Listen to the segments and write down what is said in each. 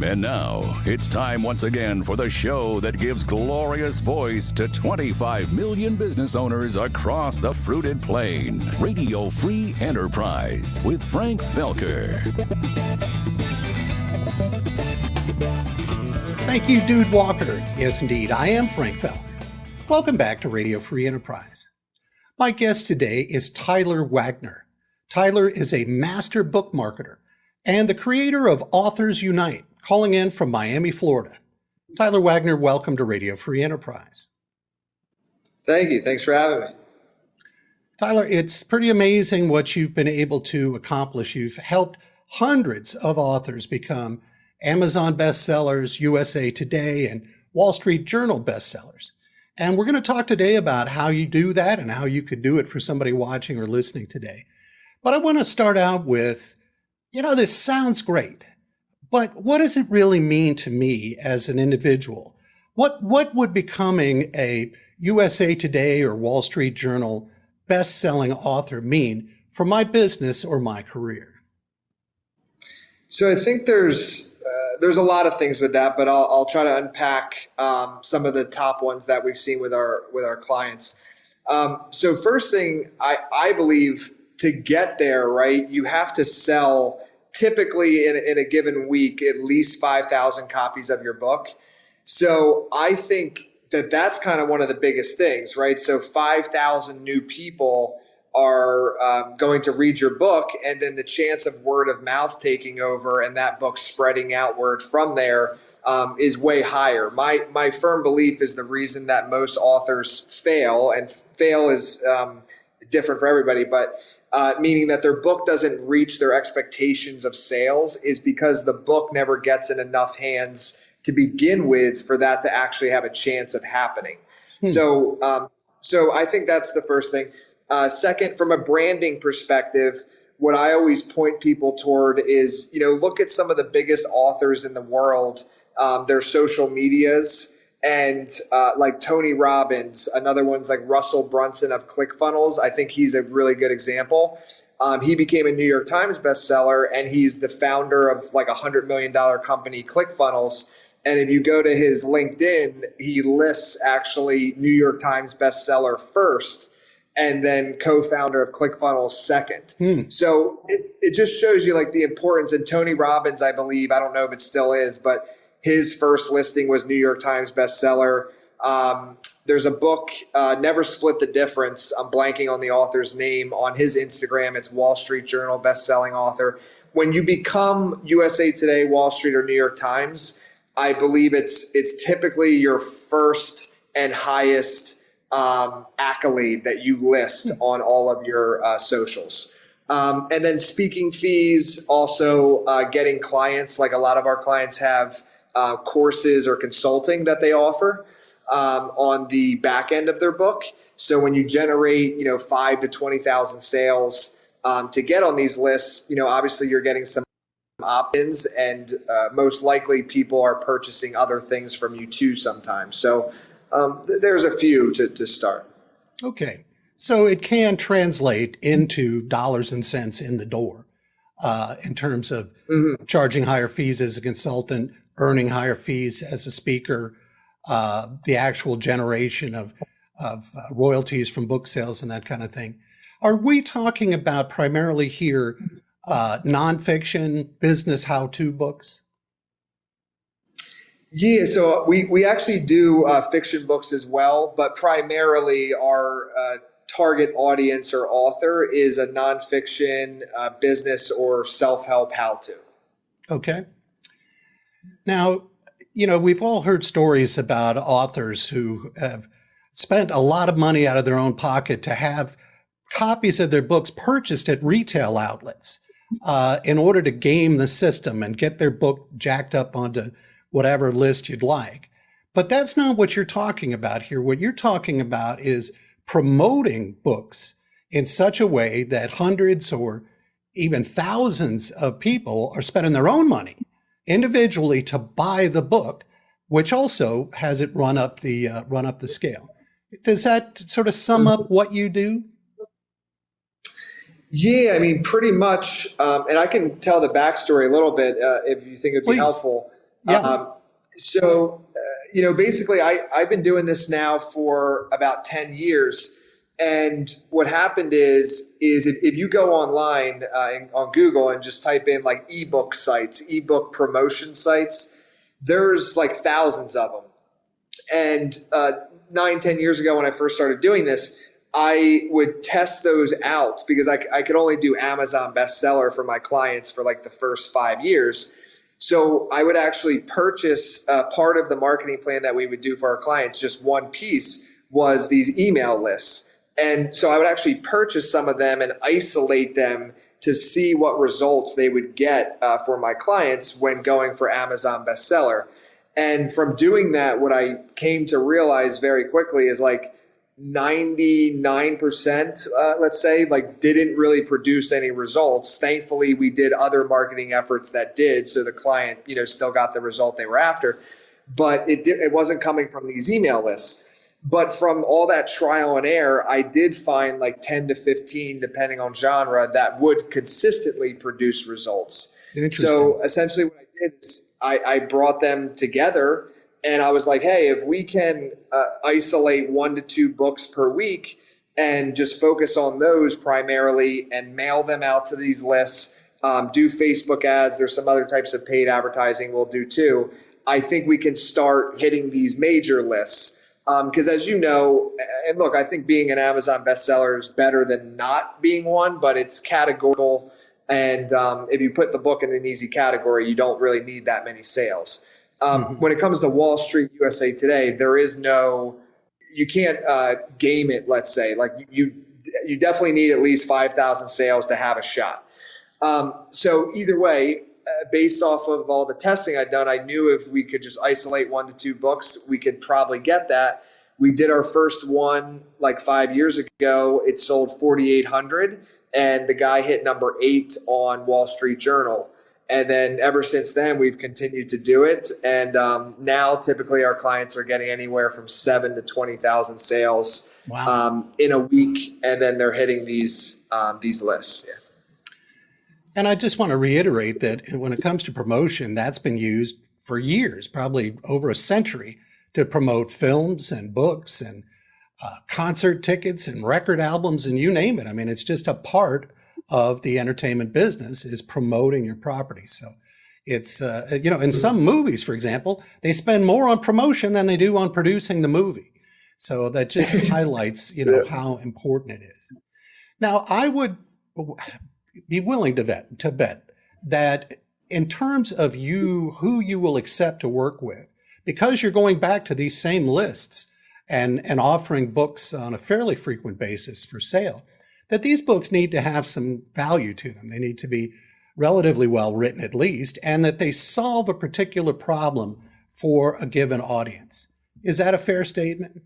And now, it's time once again for the show that gives glorious voice to 25 million business owners across the fruited plain. Radio Free Enterprise with Frank Felker. Thank you, Dude Walker. Yes, indeed, I am Frank Felker. Welcome back to Radio Free Enterprise. My guest today is Tyler Wagner. Tyler is a master book marketer and the creator of Authors Unite, calling in from Miami, Florida. Tyler Wagner, welcome to Radio Free Enterprise. Thank you. Thanks for having me. Tyler, it's pretty amazing what you've been able to accomplish. You've helped hundreds of authors become Amazon bestsellers, USA Today, and Wall Street Journal bestsellers. And we're going to talk today about how you do that and how you could do it for somebody watching or listening today. But I want to start out with, this sounds great. But what does it really mean to me as an individual? What would becoming a USA Today or Wall Street Journal best-selling author mean for my business or my career? So I think there's a lot of things with that, but I'll try to unpack some of the top ones that we've seen with our clients. So first thing, I believe to get there, right, you have to sell typically in a given week, at least 5,000 copies of your book. So I think that's kind of one of the biggest things, right? So 5,000 new people are going to read your book, and then the chance of word of mouth taking over and that book spreading outward from there is way higher. My firm belief is the reason that most authors fail, and fail is different for everybody, but meaning that their book doesn't reach their expectations of sales, is because the book never gets in enough hands to begin with for that to actually have a chance of happening. So I think that's the first thing. Second, from a branding perspective, what I always point people toward is, look at some of the biggest authors in the world, their social medias. And like Tony Robbins, another one's like Russell Brunson of ClickFunnels. I think he's a really good example. He became a New York Times bestseller, and he's the founder of like $100 million company, ClickFunnels. And if you go to his LinkedIn, he lists actually New York Times bestseller first, and then co-founder of ClickFunnels second. So it just shows you like the importance. And Tony Robbins, I believe, I don't know if it still is, but his first listing was New York Times bestseller. There's a book, Never Split the Difference. I'm blanking on the author's name. On his Instagram, it's Wall Street Journal bestselling author. When you become USA Today, Wall Street, or New York Times, I believe it's typically your first and highest accolade that you list on all of your socials. And then speaking fees, also getting clients, like a lot of our clients have courses or consulting that they offer on the back end of their book. So when you generate, 5 to 20,000 sales to get on these lists, obviously you're getting some opt-ins, and most likely people are purchasing other things from you too sometimes. So there's a few to start. Okay. So it can translate into dollars and cents in the door in terms of charging higher fees as a consultant, earning higher fees as a speaker, the actual generation of royalties from book sales and that kind of thing. Are we talking about primarily here nonfiction, business how-to books? Yeah, so we actually do fiction books as well, but primarily our target audience or author is a nonfiction, business, or self-help how-to. Okay. Now, we've all heard stories about authors who have spent a lot of money out of their own pocket to have copies of their books purchased at retail outlets in order to game the system and get their book jacked up onto whatever list you'd like. But that's not what you're talking about here. What you're talking about is promoting books in such a way that hundreds or even thousands of people are spending their own money individually to buy the book, which also has it run up the scale. Does that sort of sum up what you do? Yeah, I mean, pretty much. And I can tell the backstory a little bit if you think it'd be helpful. Yeah. Basically, I've been doing this now for about 10 years. And what happened is if you go online on Google and just type in like ebook sites, ebook promotion sites, there's like thousands of them. And 9, 10 years ago when I first started doing this, I would test those out because I could only do Amazon bestseller for my clients for like the first 5 years. So I would actually purchase part of the marketing plan that we would do for our clients. Just one piece was these email lists. And so I would actually purchase some of them and isolate them to see what results they would get for my clients when going for Amazon bestseller. And from doing that, what I came to realize very quickly is like 99%, let's say, like didn't really produce any results. Thankfully, we did other marketing efforts that did. So the client, still got the result they were after, but it wasn't coming from these email lists. But from all that trial and error, I did find like 10 to 15, depending on genre, that would consistently produce results. So essentially what I did is I brought them together and I was like, hey, if we can isolate 1 to 2 books per week and just focus on those primarily and mail them out to these lists, do Facebook ads, there's some other types of paid advertising we'll do too. I think we can start hitting these major lists. Because as you know, and look, I think being an Amazon bestseller is better than not being one, but it's categorical. And if you put the book in an easy category, you don't really need that many sales. When it comes to Wall Street, USA Today, there is you can't game it, let's say. Like you definitely need at least 5,000 sales to have a shot. So either way, based off of all the testing I'd done, I knew if we could just isolate 1 to 2 books, we could probably get that. We did our first one like 5 years ago. It sold 4,800 and the guy hit number 8 on Wall Street Journal. And then ever since then, we've continued to do it. And now typically our clients are getting anywhere from 7 to 20,000 sales in a week. And then they're hitting these lists. Yeah. And I just want to reiterate that when it comes to promotion, that's been used for years, probably over a century, to promote films and books and concert tickets and record albums and you name it. I mean, it's just a part of the entertainment business is promoting your property. So it's, in some movies, for example, they spend more on promotion than they do on producing the movie. So that just highlights, how important it is. Now, I would be willing to bet that in terms of who you will accept to work with, because you're going back to these same lists and offering books on a fairly frequent basis for sale, that these books need to have some value to them. They need to be relatively well written at least, and that they solve a particular problem for a given audience. Is that a fair statement?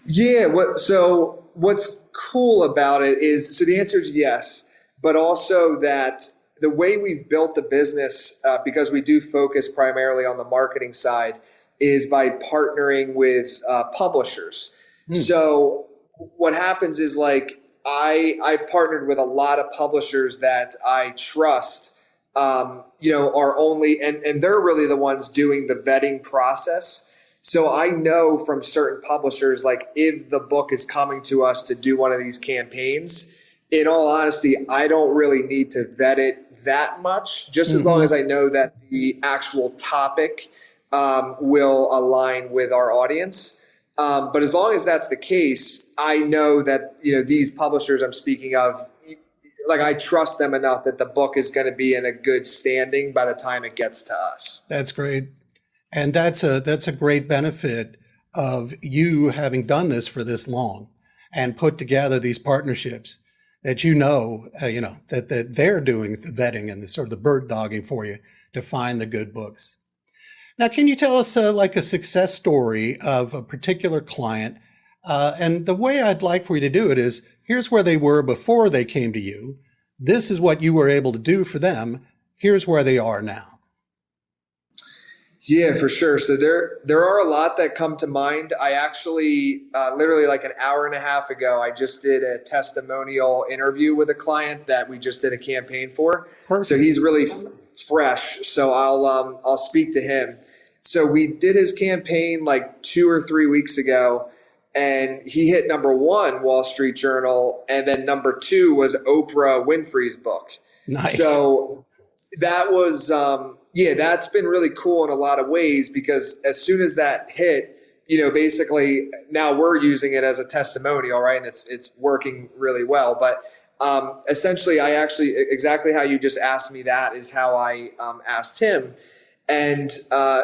Yeah. So what's cool about it is, so the answer is yes, but also that the way we've built the business, because we do focus primarily on the marketing side, is by partnering with publishers. So what happens is like I've partnered with a lot of publishers that I trust, are only, and they're really the ones doing the vetting process. So I know from certain publishers, like if the book is coming to us to do one of these campaigns, in all honesty, I don't really need to vet it that much, just as long as I know that the actual topic will align with our audience. But as long as that's the case, I know that, these publishers I'm speaking of, like I trust them enough that the book is going to be in a good standing by the time it gets to us. That's great. And that's a great benefit of you having done this for this long and put together these partnerships that that they're doing the vetting and the sort of the bird dogging for you to find the good books. Now, can you tell us like a success story of a particular client? And the way I'd like for you to do it is, here's where they were before they came to you. This is what you were able to do for them. Here's where they are now. Yeah, for sure. So there are a lot that come to mind. I actually, literally like an hour and a half ago, I just did a testimonial interview with a client that we just did a campaign for. Perfect. So he's really fresh, so I'll speak to him. So we did his campaign like 2 or 3 weeks ago, and he hit number one Wall Street Journal, and then number two was Oprah Winfrey's book. Nice. So that was that's been really cool in a lot of ways, because as soon as that hit, basically now we're using it as a testimonial, right? And it's working really well. But essentially, I actually, exactly how you just asked me that is how I asked him. And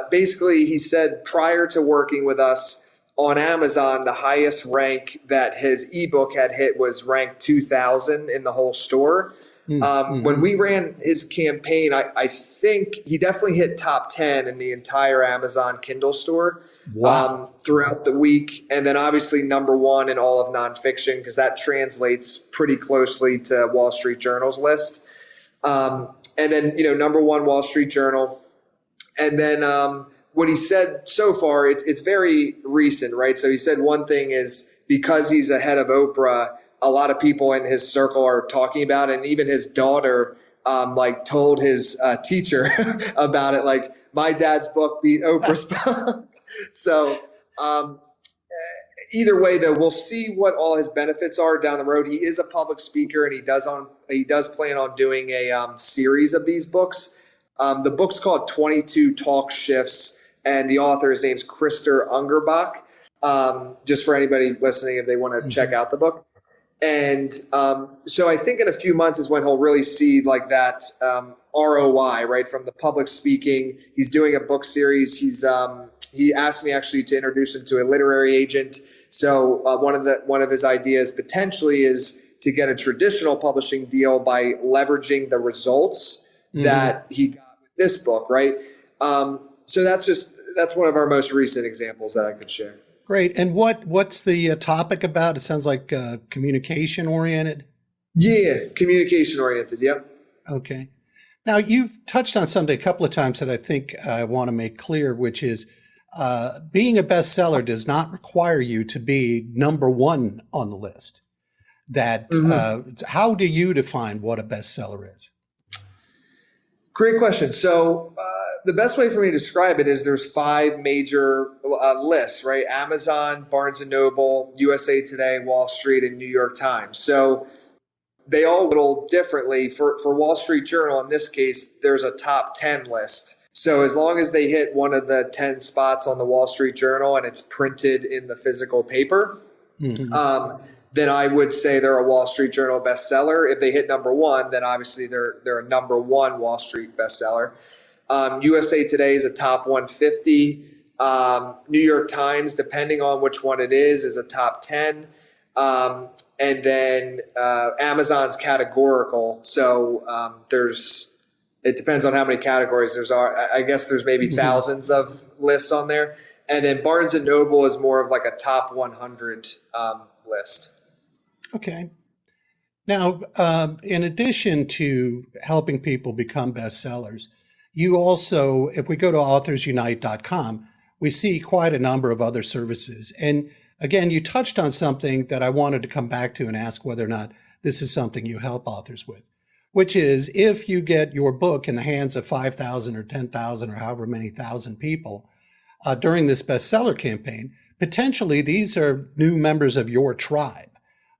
basically, he said prior to working with us on Amazon, the highest rank that his ebook had hit was ranked 2,000 in the whole store. When we ran his campaign, I think he definitely hit top 10 in the entire Amazon Kindle store. Wow. Throughout the week. And then obviously number one in all of nonfiction, because that translates pretty closely to Wall Street Journal's list. And then, number one Wall Street Journal. And then what he said so far, it's very recent, right? So he said one thing is because he's ahead of Oprah, a lot of people in his circle are talking about it. And even his daughter told his teacher about it. Like, my dad's book beat Oprah's book. So either way, though, we'll see what all his benefits are down the road. He is a public speaker, and he does plan on doing a series of these books. The book's called 22 Talk Shifts, and the author's name's Krister Ungerbach. Just for anybody listening, if they want to check out the book. And so I think in a few months is when he'll really see like that ROI, right, from the public speaking. He's doing a book series. He asked me actually to introduce him to a literary agent. So one of his ideas potentially is to get a traditional publishing deal by leveraging the results that he got with this book, right? So that's one of our most recent examples that I could share. Great. And what's the topic about? It sounds like communication oriented. Yeah, communication oriented. Yep. Okay. Now, you've touched on something a couple of times that I think I want to make clear, which is being a bestseller does not require you to be number one on the list. How do you define what a bestseller is? Great question. So the best way for me to describe it is there's 5 major lists, right? Amazon, Barnes and Noble, USA Today, Wall Street, and New York Times. So they all a little differently. For Wall Street Journal, in this case, there's a top 10 list. So as long as they hit one of the 10 spots on the Wall Street Journal and it's printed in the physical paper, then I would say they're a Wall Street Journal bestseller. If they hit number one, then obviously they're a number one Wall Street bestseller. USA Today is a top 150. New York Times, depending on which one it is a top 10. And then Amazon's categorical. So it depends on how many categories there's are. I guess there's maybe thousands of lists on there. And then Barnes and Noble is more of like a top 100 list. Okay. Now, in addition to helping people become bestsellers, you also, if we go to authorsunite.com, we see quite a number of other services. And again, you touched on something that I wanted to come back to and ask whether or not this is something you help authors with, which is if you get your book in the hands of 5,000 or 10,000 or however many thousand people during this bestseller campaign, potentially these are new members of your tribe,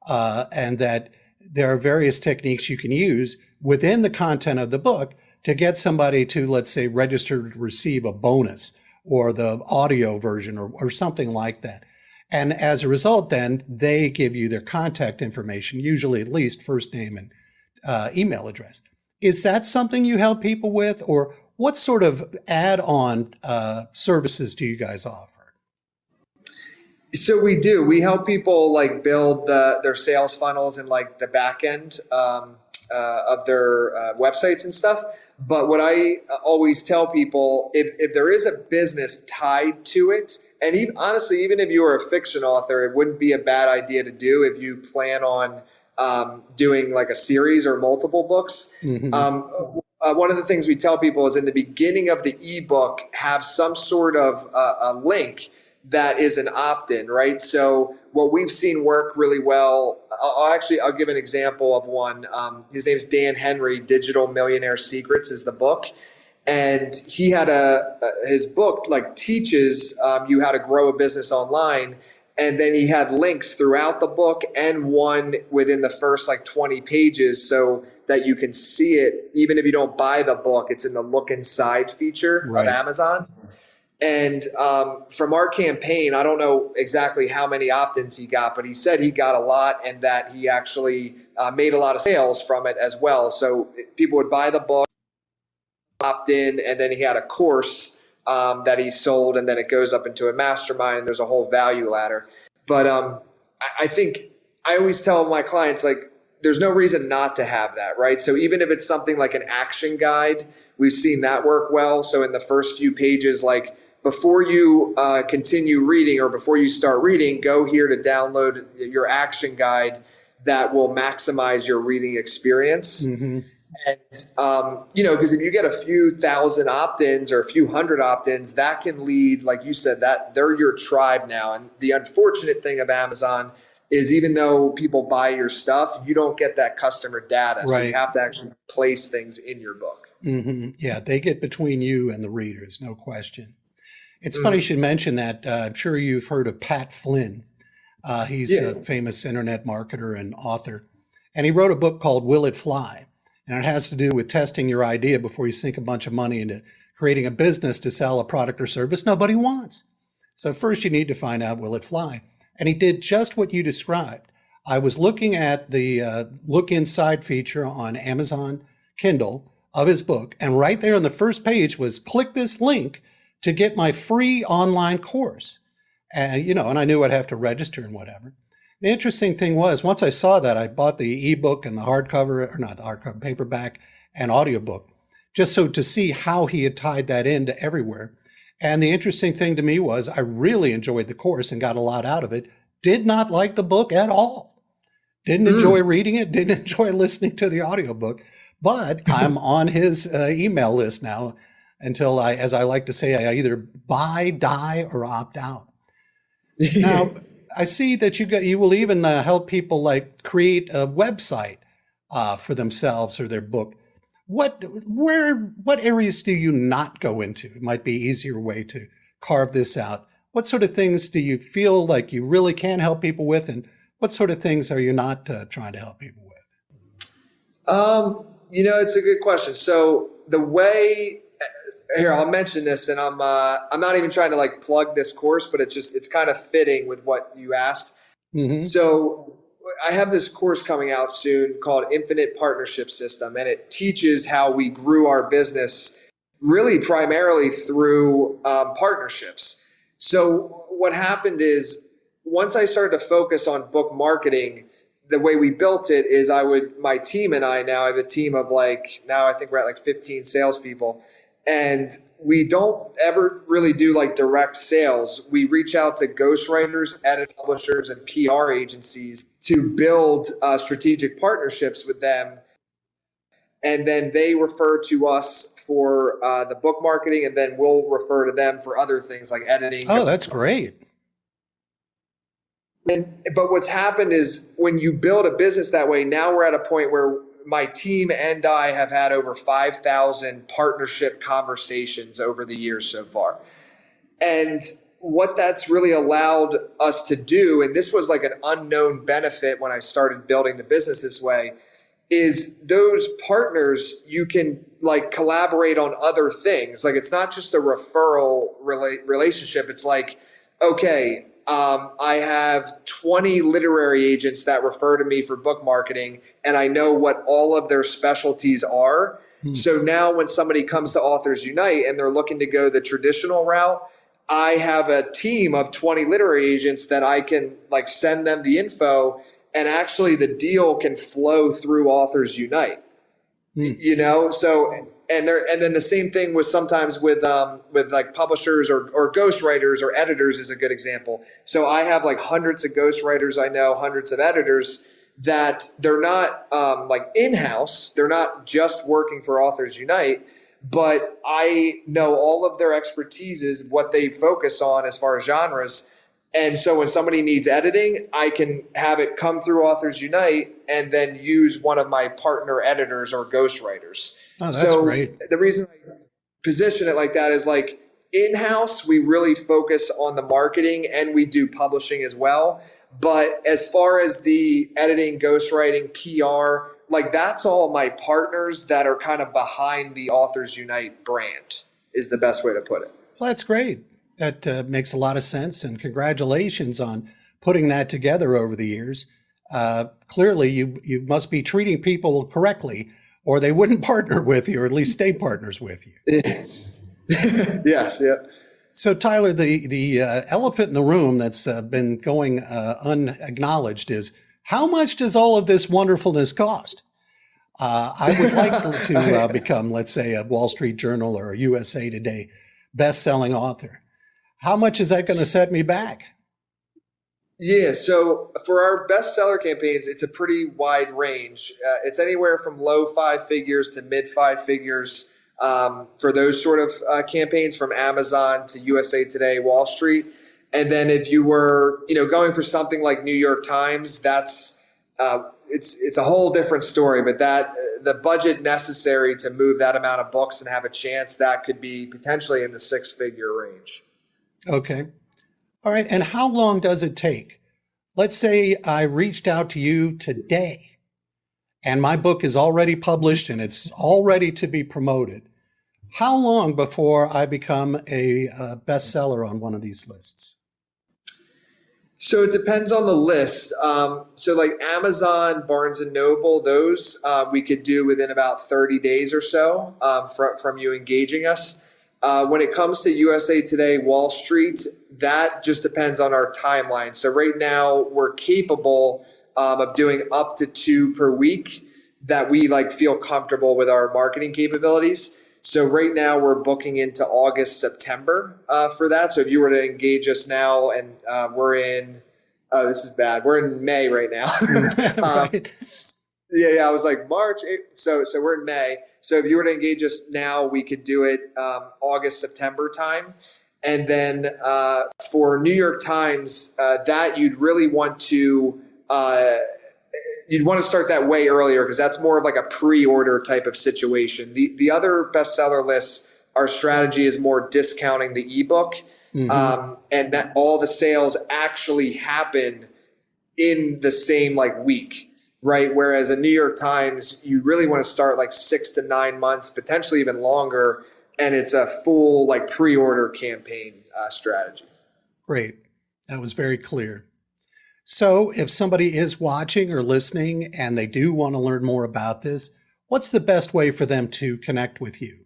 and that there are various techniques you can use within the content of the book to get somebody to, let's say, register to receive a bonus or the audio version or something like that. And as a result, then they give you their contact information, usually at least first name and email address. Is that something you help people with, or what sort of add-on services do you guys offer? So we do. We help people like build their sales funnels and like the back end of their websites and stuff. But what I always tell people, if there is a business tied to it, and honestly, even if you were a fiction author, it wouldn't be a bad idea to do if you plan on doing like a series or multiple books. One of the things we tell people is in the beginning of the ebook, have some sort of a link that is an opt-in, right? So what we've seen work really well, I'll give an example of one. His name's Dan Henry. Digital Millionaire Secrets is the book. And he had his book like teaches you how to grow a business online. And then he had links throughout the book and one within the first like 20 pages so that you can see it. Even if you don't buy the book, it's in the look inside feature of Amazon. And from our campaign, I don't know exactly how many opt-ins he got, but he said he got a lot and that he actually made a lot of sales from it as well. So people would buy the book, opt in, and then he had a course that he sold, and then it goes up into a mastermind, and there's a whole value ladder. But I think I always tell my clients, like, there's no reason not to have that, right? So even if it's something like an action guide, we've seen that work well. So in the first few pages, like before you continue reading or before you start reading, go here to download your action guide that will maximize your reading experience. Mm-hmm. And, because if you get a few thousand opt-ins or a few hundred opt-ins, that can lead, like you said, that they're your tribe now. And the unfortunate thing of Amazon is even though people buy your stuff, you don't get that customer data. Right. So you have to actually place things in your book. Mm-hmm. Yeah, they get between you and the readers, no question. It's funny you should mention that. I'm sure you've heard of Pat Flynn. He's a famous internet marketer and author. And he wrote a book called Will It Fly? And it has to do with testing your idea before you sink a bunch of money into creating a business to sell a product or service nobody wants. So first you need to find out, will it fly? And he did just what you described. I was looking at the look inside feature on Amazon Kindle of his book. And right there on the first page was click this link to get my free online course. And I knew I'd have to register and whatever. The interesting thing was, once I saw that, I bought the ebook and the hardcover, or not the hardcover, paperback and audiobook, just so to see how he had tied that into everywhere. And the interesting thing to me was I really enjoyed the course and got a lot out of it. Did not like the book at all. Didn't enjoy reading it, didn't enjoy listening to the audiobook, but I'm on his email list now until as I like to say, I either buy, die, or opt out. Now, I see that you will even help people like create a website for themselves or their book. What areas do you not go into? It might be an easier way to carve this out. What sort of things do you feel like you really can help people with, and what sort of things are you not trying to help people with? It's a good question. So the way here, I'll mention this, and I'm not even trying to like plug this course, but it's kind of fitting with what you asked. Mm-hmm. So I have this course coming out soon called Infinite Partnership System, and it teaches how we grew our business really primarily through partnerships. So what happened is once I started to focus on book marketing, the way we built it is my team and I now have a team of now I think we're at 15 salespeople. And we don't ever really do direct sales. We reach out to ghostwriters, edit publishers, and PR agencies to build strategic partnerships with them. And then they refer to us for the book marketing, and then we'll refer to them for other things like editing. Oh, that's great. But what's happened is when you build a business that way, now we're at a point where my team and I have had over 5,000 partnership conversations over the years so far. And what that's really allowed us to do, and this was an unknown benefit when I started building the business this way, is those partners, you can collaborate on other things. It's not just a referral relationship. It's okay, I have 20 literary agents that refer to me for book marketing, and I know what all of their specialties are. So now when somebody comes to Authors Unite and they're looking to go the traditional route, I have a team of 20 literary agents that I can send them the info, and actually the deal can flow through Authors Unite. So and then the same thing was sometimes with publishers or ghostwriters or editors is a good example. So I have hundreds of ghostwriters I know, hundreds of editors that they're not in-house. They're not just working for Authors Unite, but I know all of their expertise is what they focus on as far as genres. And so when somebody needs editing, I can have it come through Authors Unite and then use one of my partner editors or ghostwriters. Oh, that's So great. the reason I position it like that is like in-house, we really focus on the marketing and we do publishing as well. But as far as the editing, ghostwriting, PR, like that's all my partners that are kind of behind the Authors Unite brand is the best way to put it. Well, that's great. That makes a lot of sense, and congratulations on putting that together over the years. Clearly, you must be treating people correctly, or they wouldn't partner with you, or at least stay partners with you. Yes, yeah. So, Tyler, the elephant in the room that's been going unacknowledged is, how much does all of this wonderfulness cost? I would like to become, let's say, a Wall Street Journal or a USA Today best-selling author. How much is that going to set me back? Yeah, so for our bestseller campaigns, it's a pretty wide range. It's anywhere from low five figures to mid five figures for those sort of campaigns, from Amazon to USA Today, Wall Street. And then if you were, going for something like New York Times, that's it's a whole different story. But that the budget necessary to move that amount of books and have a chance, that could be potentially in the six-figure range. Okay. All right. And how long does it take? Let's say I reached out to you today and my book is already published and it's all ready to be promoted. How long before I become a bestseller on one of these lists? So it depends on the list. So like Amazon, Barnes and Noble, those we could do within about 30 days or so from you engaging us. When it comes to USA Today, Wall Street, that just depends on our timeline. So right now we're capable of doing up to 2 per week that we feel comfortable with our marketing capabilities. So right now we're booking into August, September for that. So if you were to engage us now, and we're in, this is bad, we're in May right now. Right. Yeah, I was like March, so we're in May. So if you were to engage us now, we could do it August, September time. And then for New York Times, that you'd really want to start that way earlier, because that's more of like a pre-order type of situation. The other bestseller lists, our strategy is more discounting the ebook, and that all the sales actually happen in the same week. Right. Whereas a New York Times, you really want to start 6 to 9 months, potentially even longer. And it's a full pre-order campaign strategy. Great. That was very clear. So if somebody is watching or listening and they do want to learn more about this, what's the best way for them to connect with you?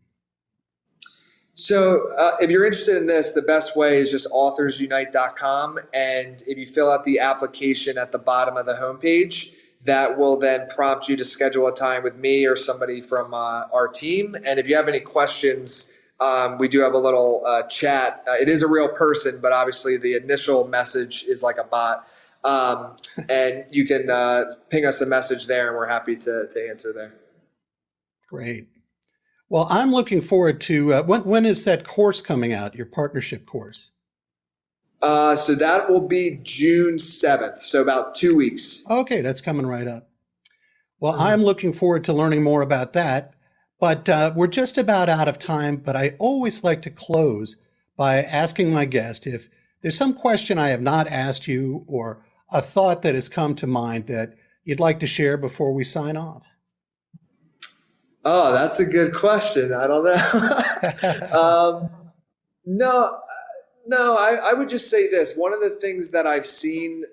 So if you're interested in this, the best way is just authorsunite.com. And if you fill out the application at the bottom of the homepage, that will then prompt you to schedule a time with me or somebody from our team. And if you have any questions, we do have a little chat. It is a real person, but obviously the initial message is like a bot. And you can ping us a message there, and we're happy to answer there. Great. Well, I'm looking forward to, when is that course coming out, your partnership course? So that will be June 7th. So about 2 weeks. Okay, that's coming right up. Well, I'm looking forward to learning more about that, but we're just about out of time. But I always like to close by asking my guest if there's some question I have not asked you or a thought that has come to mind that you'd like to share before we sign off. Oh, that's a good question. I don't know. No, I would just say this. One of the things that I've seen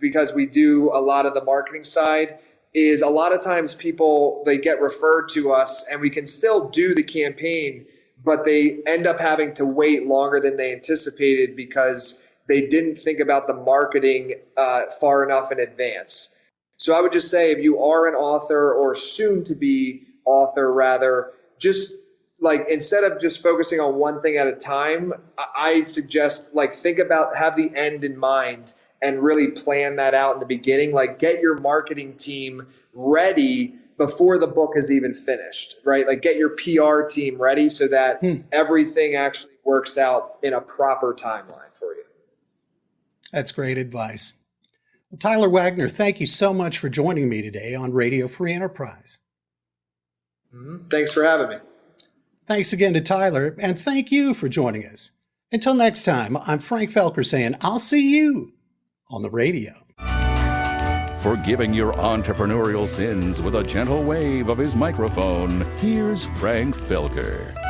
because we do a lot of the marketing side is a lot of times people, they get referred to us and we can still do the campaign, but they end up having to wait longer than they anticipated because they didn't think about the marketing far enough in advance. So I would just say, if you are an author or soon to be author rather, just instead of just focusing on one thing at a time, I suggest think about, have the end in mind and really plan that out in the beginning. Get your marketing team ready before the book is even finished, right? Get your PR team ready so that everything actually works out in a proper timeline for you. That's great advice. Well, Tyler Wagner, thank you so much for joining me today on Radio Free Enterprise. Thanks for having me. Thanks again to Tyler, and thank you for joining us. Until next time, I'm Frank Felker saying I'll see you on the radio. Forgiving your entrepreneurial sins with a gentle wave of his microphone, here's Frank Felker.